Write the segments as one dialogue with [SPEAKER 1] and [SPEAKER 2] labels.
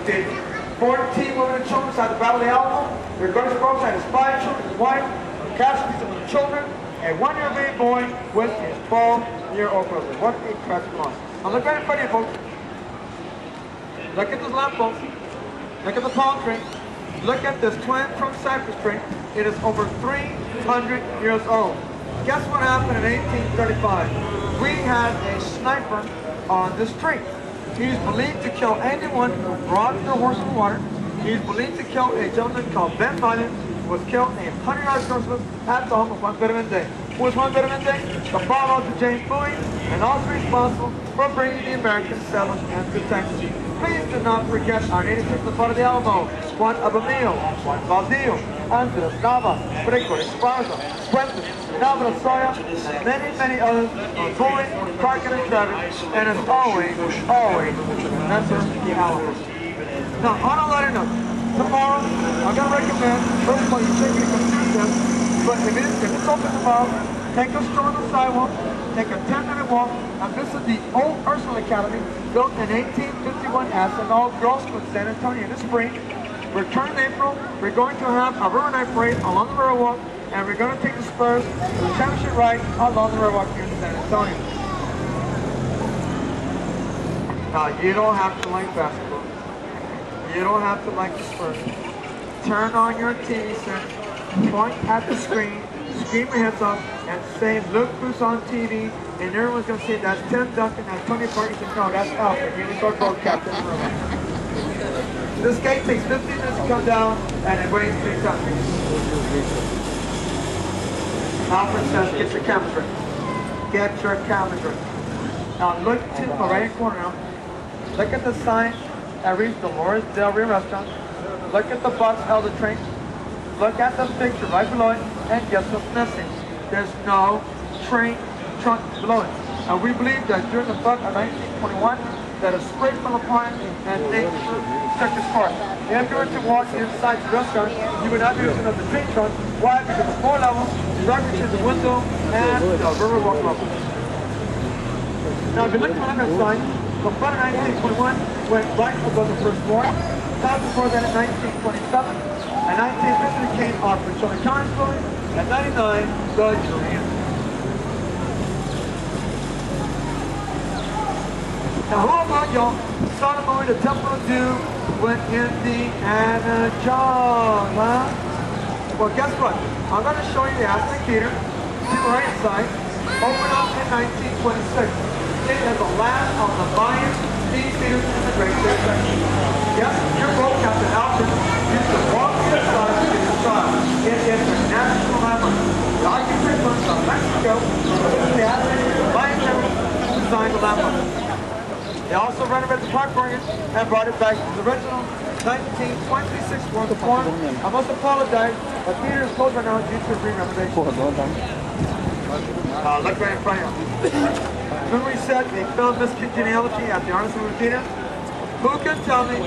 [SPEAKER 1] did 14 women and children at the Battle of the Alamo. The British Rose had his 5 children, his wife, casualties of the children, a 1-year baby boy with his 12-year-old brother. What a tragic loss. Now look right in front of you, folks. Look at this lamppost. Look at the palm tree. Look at this twin trunk cypress tree. It is over 300 years old. Guess what happened in 1835? We had a sniper on this tree. He's believed to kill anyone who brought their horse in the water. He's believed to kill a gentleman called Ben Valiant, who was killed a 100-yard Christmas at the home of Juan Beramende. Who was Juan Beramende? The father of James Bowie, and also responsible for bringing the American settlers into Texas. Please do not forget our native people, the Battle of the Alamo, Juan Abamil, Juan Valdillo, Andres, Nava, Brico, Esparza, Fuentes, Nava, Soya, and many others on Bowie, Crockett, and Travis, and as always, remember the Alamo. Now, on a lighter note, tomorrow, I'm going to recommend, first of all, you take it to this, but if it's open tomorrow, take a stroll on the sidewalk, take a 10-minute walk, and visit the old Ursula Academy, built in 1851 as an all-girls school in San Antonio. This spring, return in April, we're going to have a River Night Parade along the Riverwalk, and we're going to take the Spurs to the championship ride along the Riverwalk here in San Antonio. Now, you don't have to like basketball. You don't have to like the Spurs. Turn on your TV set, point at the screen, scream your heads off, and say, look who's on TV, and everyone's going to say, that's Tim Duncan, that's Tony Parker, and no, that's Alfred, unicorn boat captain. This gate takes 15 minutes to come down, and it weighs 3 tons. Alfred says, get your cameras ready. Get your cameras ready. Now look to the right corner now. Look at the sign that reads Dolores Del Rio Restaurant. Look at the bus Elder train. Look at the picture right below it, and guess what's missing? There's no train trunk below it. And we believe that during the flood of 1921, that a spray fell apart and they took this part. If you were to walk inside the restaurant, you would not be using the train trunk. Why? Because the floor level, directly to the window, and the Riverwalk level. Now, if you look on the left side, the flood of 1921 went right above the first floor. Time before that, in 1927, and 1950 came off for Children County School, and 99, the Julian. Now, who among y'all saw the movie The Temple of Doom with Indiana Jones, huh? Well, guess what? I'm going to show you the Aztec Theater, to the right side, opened up in 1926. It is the last of the Mayan theme theaters in the Great Depression. Yes, your boat, Captain Alfred, used to walk inside to get the trial. It is a national landmark. The occupants of Mexico, the Aztec Mayan generals designed the landmark. They also renovated the park for it and brought it back to the original 1926 World Forum. I must apologize, but theater is closed right now due to re-renovation. Look right in front of you. Remember we said they filmed Miss Congeniality at the Artists Movie Theater? Who can tell me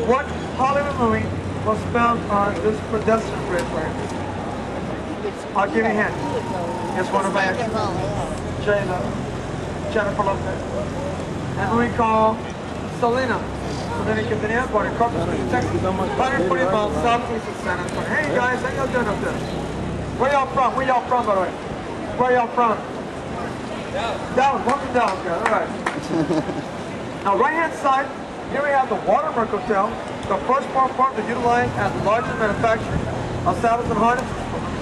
[SPEAKER 1] what Hollywood movie was filmed on this pedestrian bridge right here? I'll give you a hint. It's one of my extras. J-Lo, Jennifer Lopez. And a movie called Selena. Selena Quintanilla, born in Corpus Christi, Texas, 140 miles southeast of San Antonio. Hey guys, how y'all doing up there? Where y'all from? Where y'all from, by the way? Where y'all from? Dallas. Welcome Dallas, guys. All right. Now, right-hand side, here we have the Watermark Hotel, the first farm to utilize as the largest manufacturer of saddles and harnesses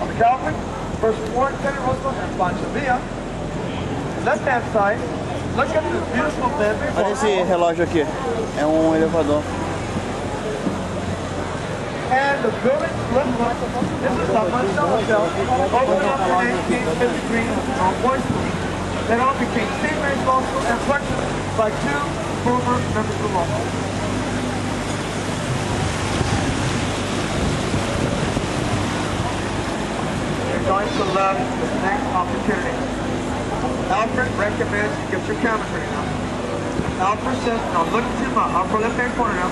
[SPEAKER 1] of the California. First Ford, Teddy Roosevelt, and Pancho Villa. Left-hand side, look at this beautiful bamboo.
[SPEAKER 2] Olha esse relógio aqui. É elevador.
[SPEAKER 1] And the building split up. This is the Marcel Hotel, opened up in 1853 on Boyd Street. That all became St. Mary's Law School and purchased by 2 former members of the law school. You're going to love this next opportunity. Alfred recommends you get your camera ready now. Alfred says, now look to my upper left-hand corner now.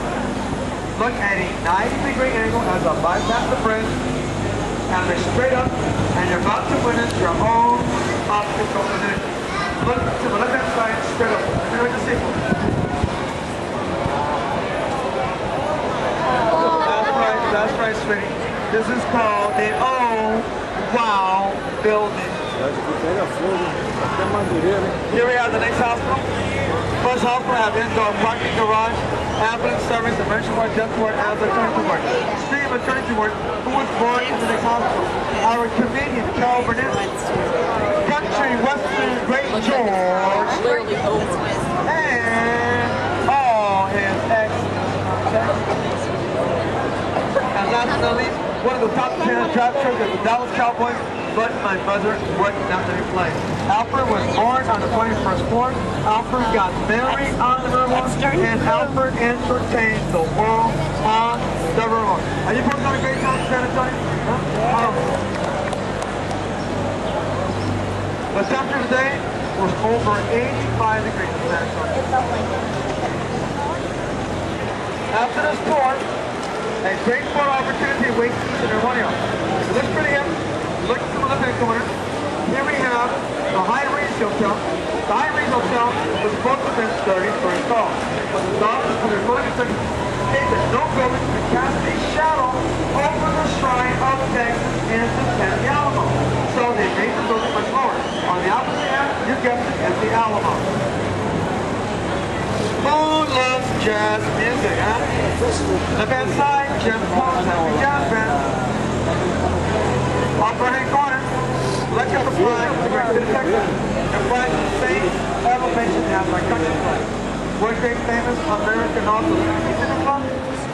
[SPEAKER 1] Look at a 90-degree angle as I bypass the bridge, and they're straight up, and you're about to witness your own optical illusion. Look to the left-hand side, straight up. Let me know what you see. right, sweetie. This is called the Oh Wow Building. Here we have the next hospital. First hospital have indoor parking garage, ambulance service, emergency ward, death ward, and maternity ward. Street maternity ward, who was born in the next hospital. Our comedian, Carol Burnett. Country Western Great George. And all his ex. And last but not least, one of the top 10 draft choices of the Dallas Cowboys, but my mother would not let me play. Alfred was born on the 21st floor. Alfred got married on the river, and Alfred entertained the world on the river. Are you both having a great time in San Antonio? Huh? The temperature today was over 85 degrees in San Antonio. After this tour, a great photo opportunity awaits each and every one of you. Look pretty up. Look to the left-hand corner. Here we have the High Range Hotel. The High Range Hotel was supposed to have been sturdy for install, but the dogs from their photo section state that no building can cast a shadow over the shrine of Texas and the Alamo. So they made the building much lower. On the opposite end, you guessed it, is the Alamo. Moon loves jazz music, huh? Left-hand side, Jim Combs, happy jazz band. Upper hand corner, look at the flag, direct to the Texas. The flag is the same elevation as our country flag. One great famous American author,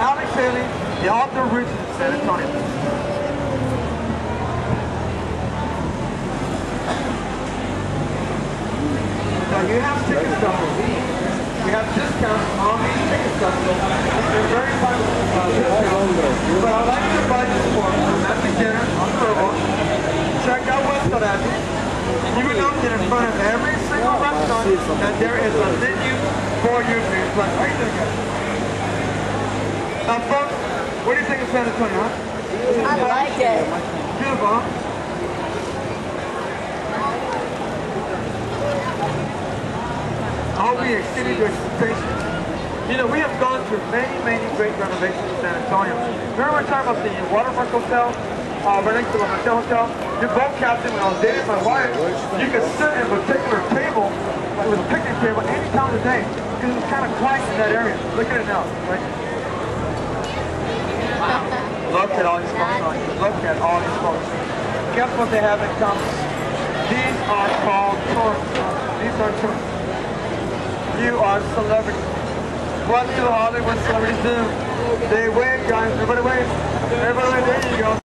[SPEAKER 1] Alex Haley, the author roots in San Antonio. Now you have ticket stubs. We have discounts on these ticket stubs. They're very popular discounts. But I'd like to invite you for a domestic dinner on Curveball. Check out Westfield Avenue. You will note that in front of every single restaurant that there is a menu for your food. Like, how you doing, guys? Now, folks, what do you think of San Antonio, huh?
[SPEAKER 3] I like it.
[SPEAKER 1] Beautiful, huh? I hope we exceeded your expectations. You know, we have gone through many, many great renovations in San Antonio. Remember we were talking about the Waterfront Hotel, right next to the Hotel Hotel? Your boat captain, when I was dating my wife, you could sit at a particular table, like with a picnic table, any time of the day, because it was kind of quiet in that area. Look at it now, right? Look at all these folks on here. Look at all these folks. Guess what they have in common? These are called tourists. These are tourists. You are celebrities. What do Hollywood celebrities do? They wave, guys. Everybody wave.